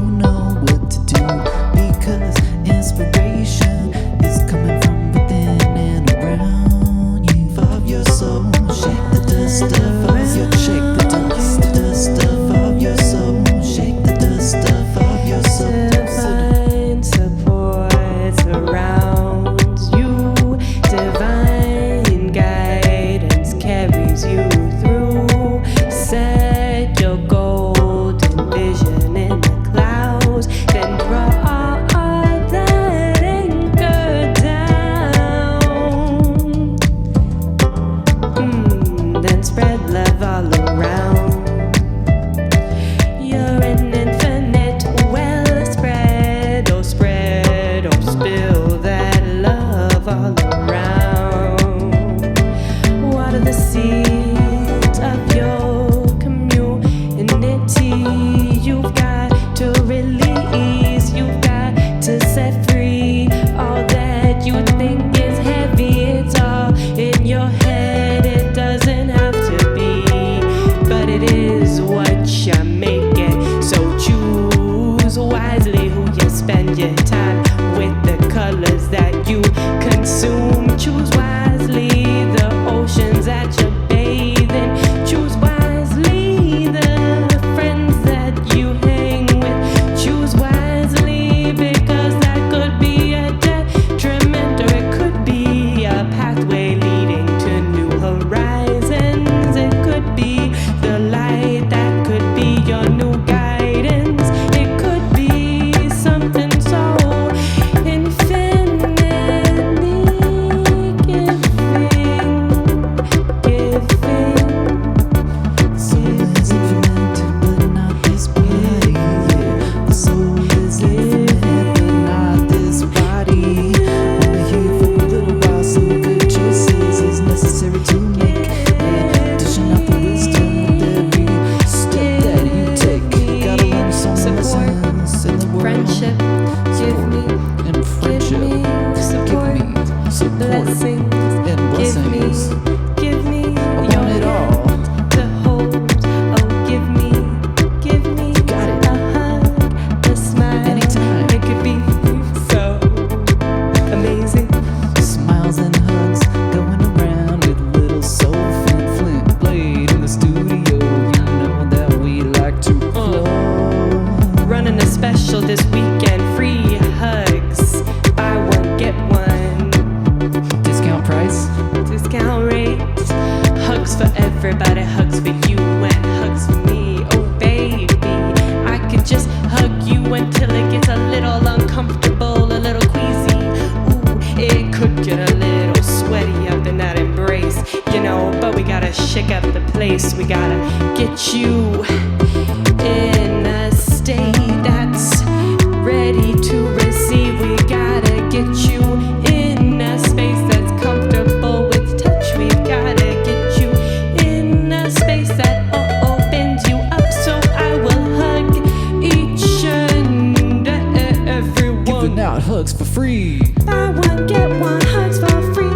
hugs for free. Buy one, get one, hugs for free.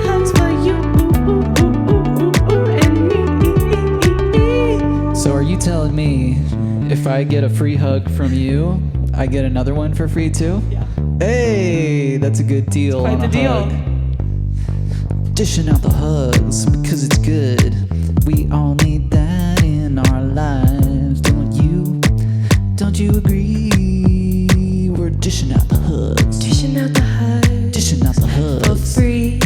Hugs for you and me. So are you telling me if I get a free hug from you, I get another one for free too? Yeah. Hey, that's a good deal. Quite on the a deal. hug. Dishing out the hugs because it's good. We all need that in our lives, don't you? Don't you agree? We're dishing out the hugs. Dishing out the hugs. Dishing out the hugs. For free.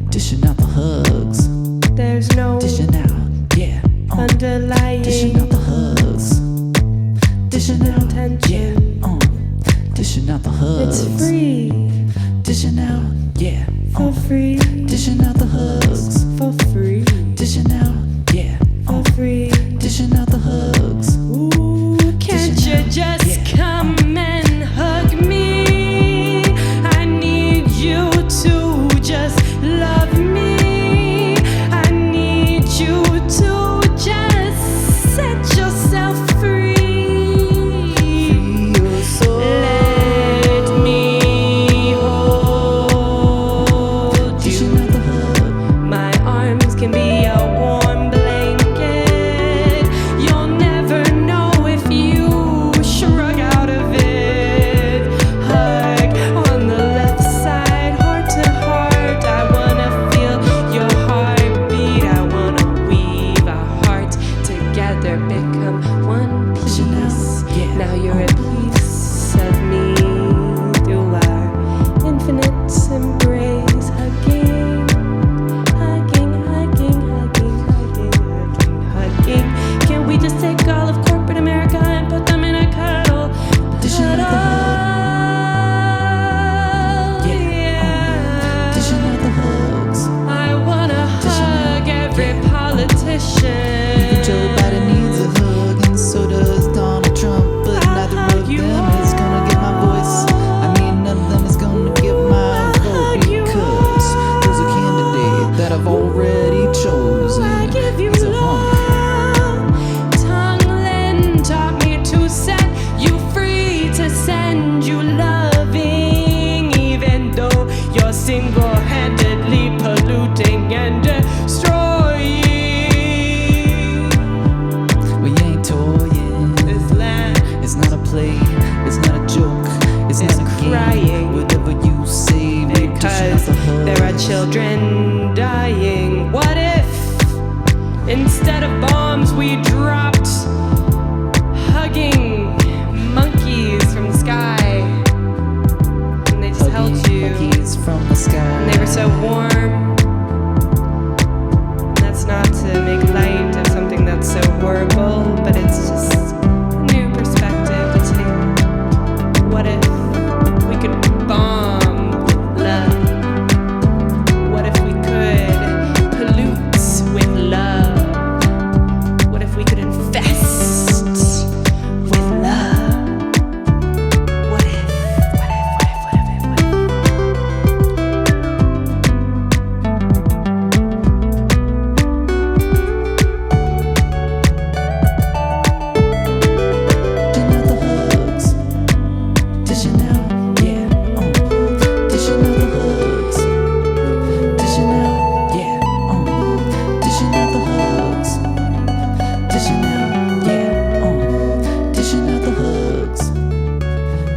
Dishing out the hugs. There's no Dishing out, yeah. underlying Dishing out the hugs. Dishing out, intention. yeah. Dishing out the hugs. It's free. Dishing out, yeah. For free. Dishing out the hugs. For free. Dishing out, yeah. For free. Dishing out the hugs. Ooh, can't Dishing you out, just yeah. come and hug me? I need you to just love me. I need you to just set yourself free. Free your soul. Let me hold Dishing you. out the hug. My arms can be a warm blanket. You'll never know if you shrug out of it. Hug on the left side, heart to heart. I wanna feel your heartbeat. I wanna weave our heart together, become one piece. Yeah. Now you're a piece of me through our infinite embrace, hugging. Hugging. Can we just take all of corporate America and put them in a cuddle? Dishing out the hug. Yeah. Dishing out the hugs. I wanna hug every politician. Joe Biden needs a hug, and so does Donald Trump. But I'll neither hug of you them is gonna get my voice. I mean, none of them is gonna get my vote hug you because there's a candidate that I've already chosen. I give you He's a hunk. love. Tonglen taught me to set you free, to send you loving, even though you're single-handedly polluting and destroying We ain't toying. this land. It's not a play. It's not a joke. It's It's not a crying. game. Whatever you say, we're dishing out Because the hugs. there are children dying. What if instead of bombs we dropped hugging monkeys from the sky? And they just held Hugging you. monkeys from the sky. And they were so warm. And that's not to make light of something that's so horrible, but it's just a new perspective to take. What if we could bomb love? What if we could pollute with love? What if we could infest with love? What if? Dishing out the hugs. Dishing out, yeah. Dishing out the hugs. Dishing out, yeah. Dishing out the hugs. Dishing out, yeah. Dishing out the hugs.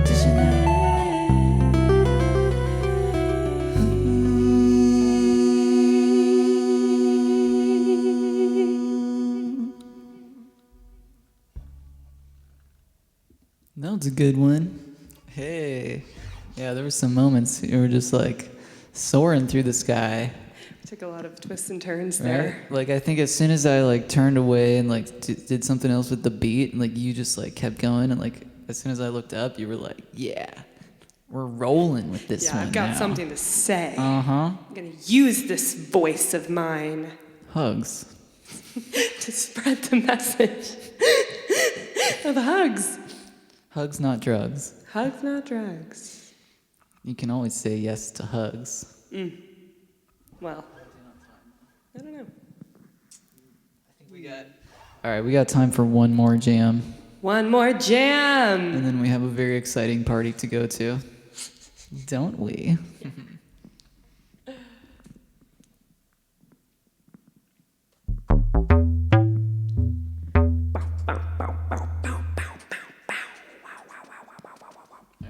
Dishing out. That was a good one. Hey. Yeah, there were some moments you were just like soaring through the sky. Took a lot of twists and turns Right? there. Like I think as soon as I like turned away and like did something else with the beat, and like you just like kept going, and like as soon as I looked up, you were like, "Yeah, we're rolling with this Yeah, one I've got now." something to say. Uh-huh. I'm gonna use this voice of mine Hugs. to spread the message of hugs. Hugs, not drugs. Hugs, not drugs. You can always say yes to hugs. Well, I don't know. All right, we got time for one more jam. One more jam. And then we have a very exciting party to go to. Don't we?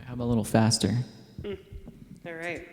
How about a little faster? All right.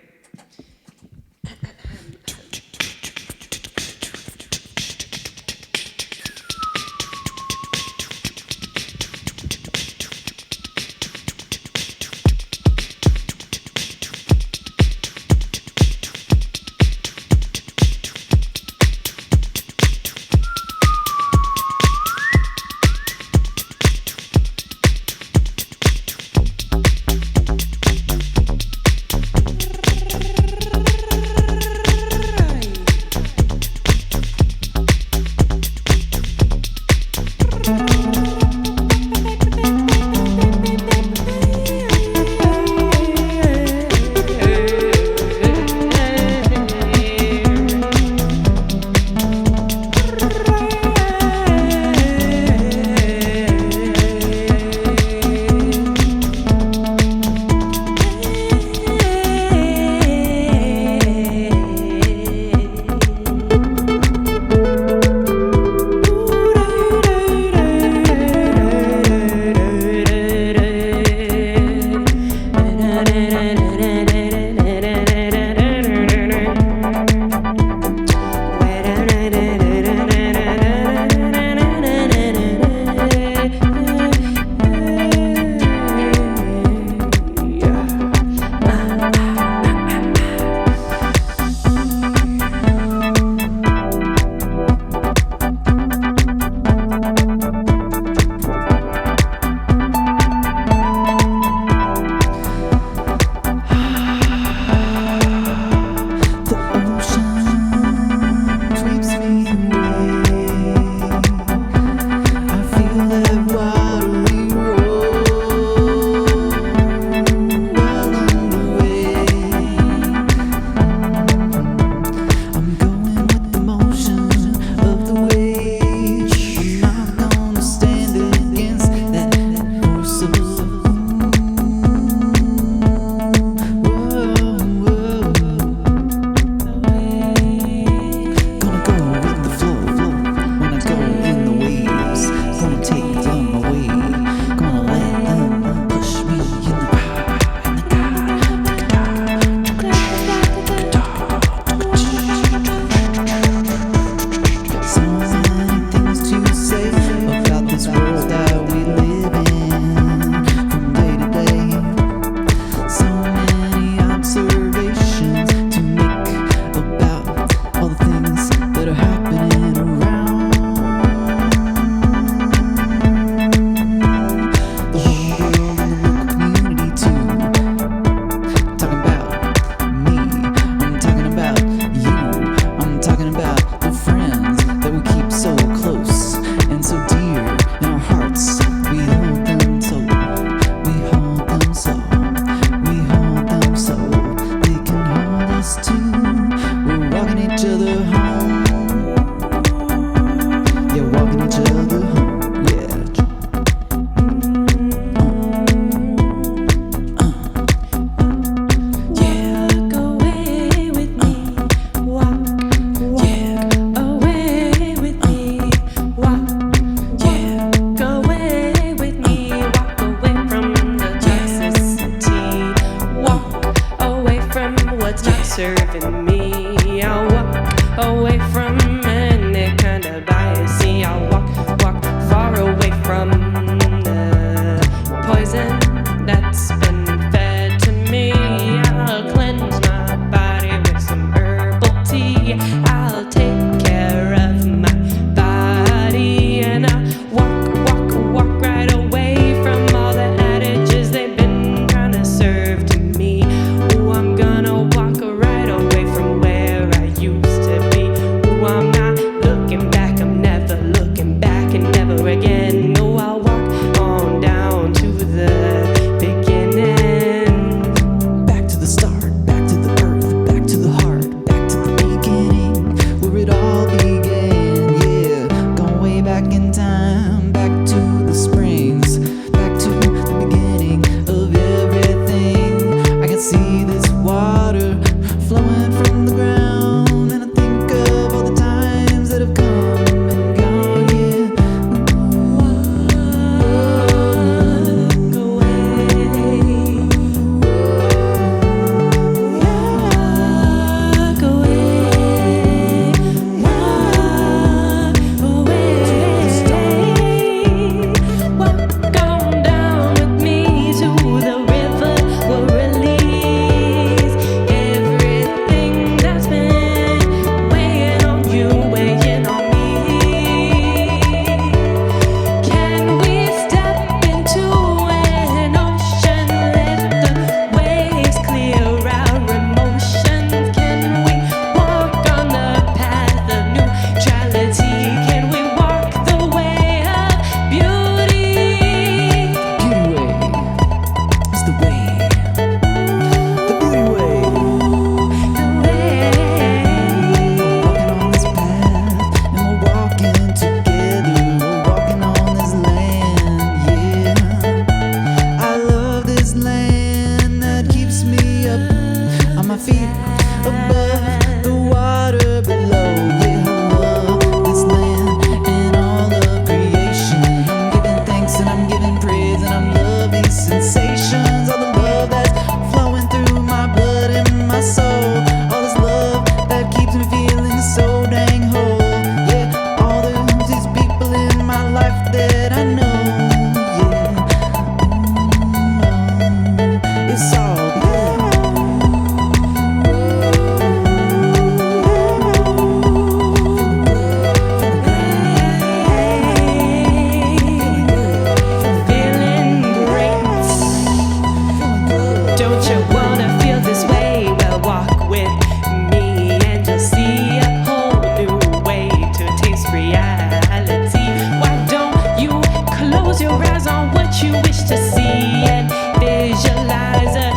rise on what you wish to see and visualize a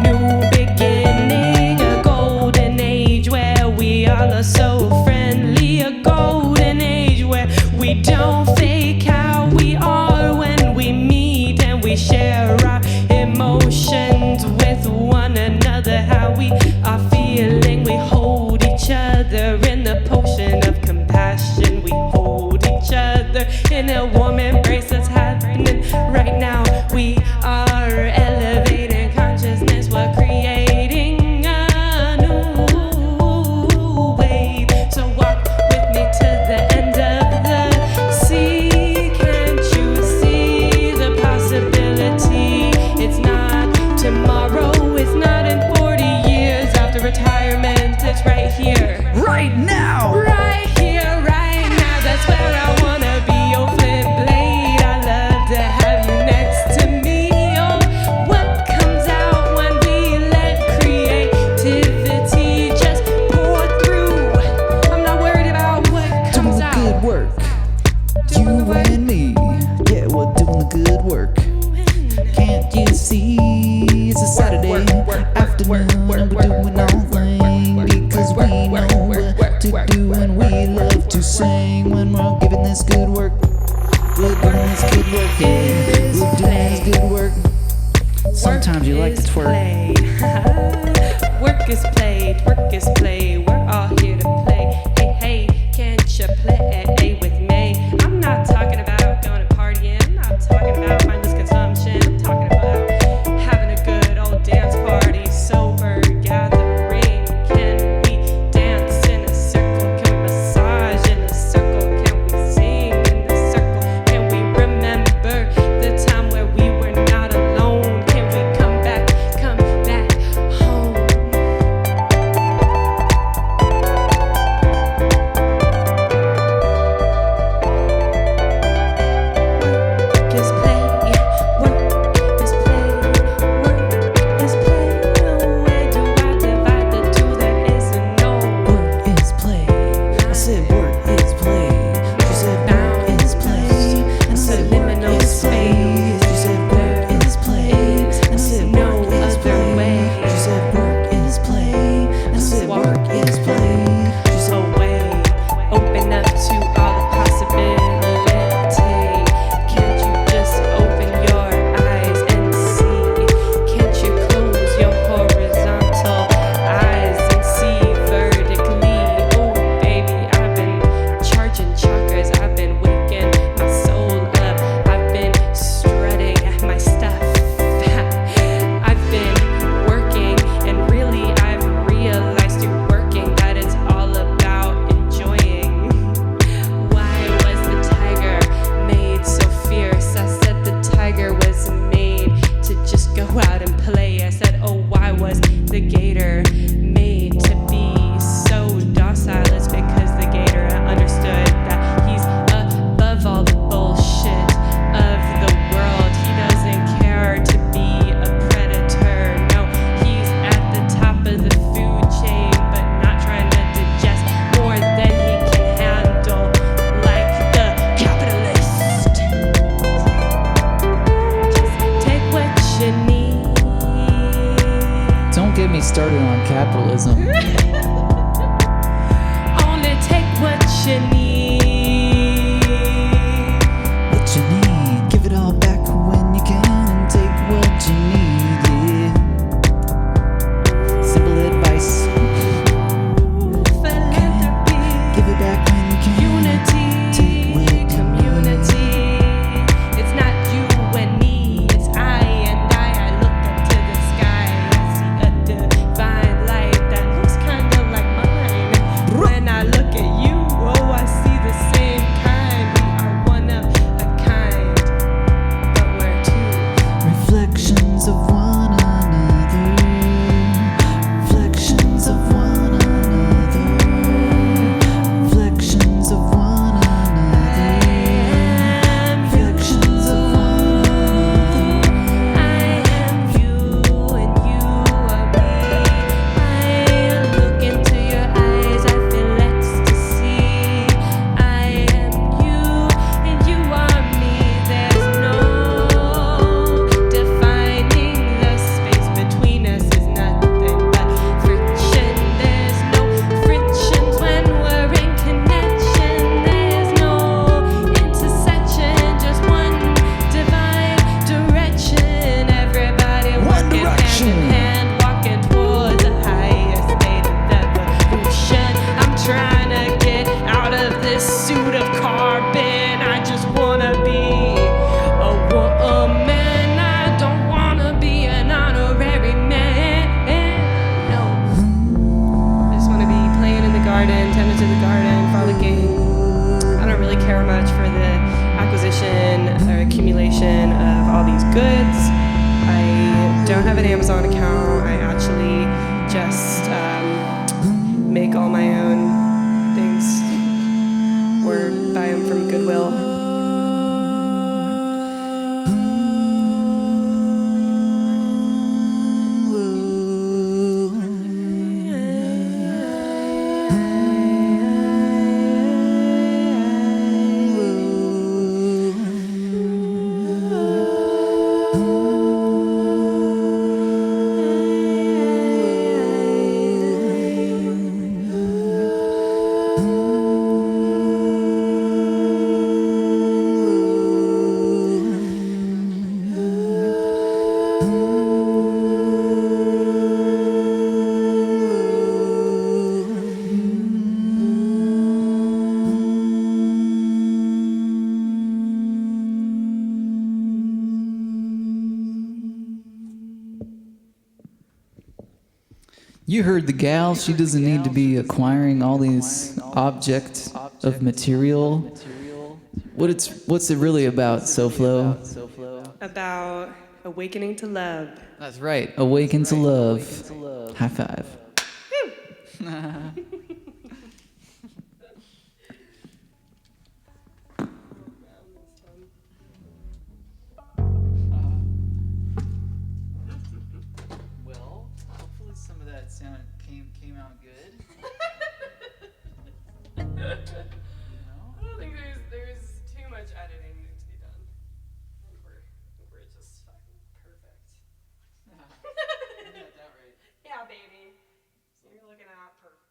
new beginning, a golden age where we all are so friendly, a golden age where we don't fake how we are when we meet and we share our emotions with one another, how we are feeling. We hold each other in the potion of compassion. We hold each other in a warm embrace that's happening right now. We are elevating consciousness. We're creating a new wave. So walk with me to the end of the sea. Can't you see the possibility? It's not tomorrow, it's not in 40 years after retirement. It's right here, Right now! right here, right now. That's where I wanna be. Oh, flip blade, I love to have you next to me. Oh, what comes out when we let creativity just pour through? I'm not worried about what Doing comes the out. good work. You and me. Yeah, we're doing the good work. Can't you see? It's a Saturday afternoon. We're doing our thing because we know what to do and we love to sing when we're giving this good work. We're doing this good work, yeah. We're doing this good work. Sometimes you like to twerk. Work is played, work is play. We're all here to play. Hey, hey, can't you play with me? I'm not talking about going to partying. I'm not talking about mindless consumption. I'm talking about having a good old dance party, sober gathering. Can we dance in a circle? Can we massage in a circle? Can we sing in the circle? Can we remember the time where we were not alone? Can we come back home? Work is play, work is play, work is play. Oh, where do I divide the two? There is no Work is play. I said work is play. She said work is play. I said work Subliminal is play. She said work is play. I said no work is other play. way. She said work is play. I said work is play. She said away. Open up to all the possibility. Can't you just open your eyes and see? Can't you close your horizontal eyes and see vertically? Oh, baby, I've been charging chakras. I've been waking my soul up. I've been strutting my stuff. I've been working, and really I've realized through working that it's all about enjoying. Why was the tiger made so fierce? I said the tiger was made to just go out and play. I said, oh, why was the gator made to be so docile? It's because the gator understood that he's above all the bullshit of the world. He doesn't care to be a predator. No, he's at the top of the food chain, but not trying to digest more than he can handle, like the capitalist. Just take what you need. don't get me started on capitalism. Only take what you need. What you need, give it all back when you can and take what you need, yeah. Simple advice. Philanthropy, Give it back when you can. unity, Take what you community. It's not you and me, it's I and I look up to the sky. I see a divine light that looks kinda like mine. When I look at you, oh, I see have an Amazon account. I actually just make all my own things or buy them from Goodwill. You heard the gal. She doesn't need to be acquiring all these objects of material. What's it really about, SoFlo? About awakening to love. That's right. Awaken to love. High five. Well, hopefully some of that sound came out good. I don't think there's too much editing to be done. We're just fucking perfect. You got that right. Yeah, baby. So you're looking at perfect.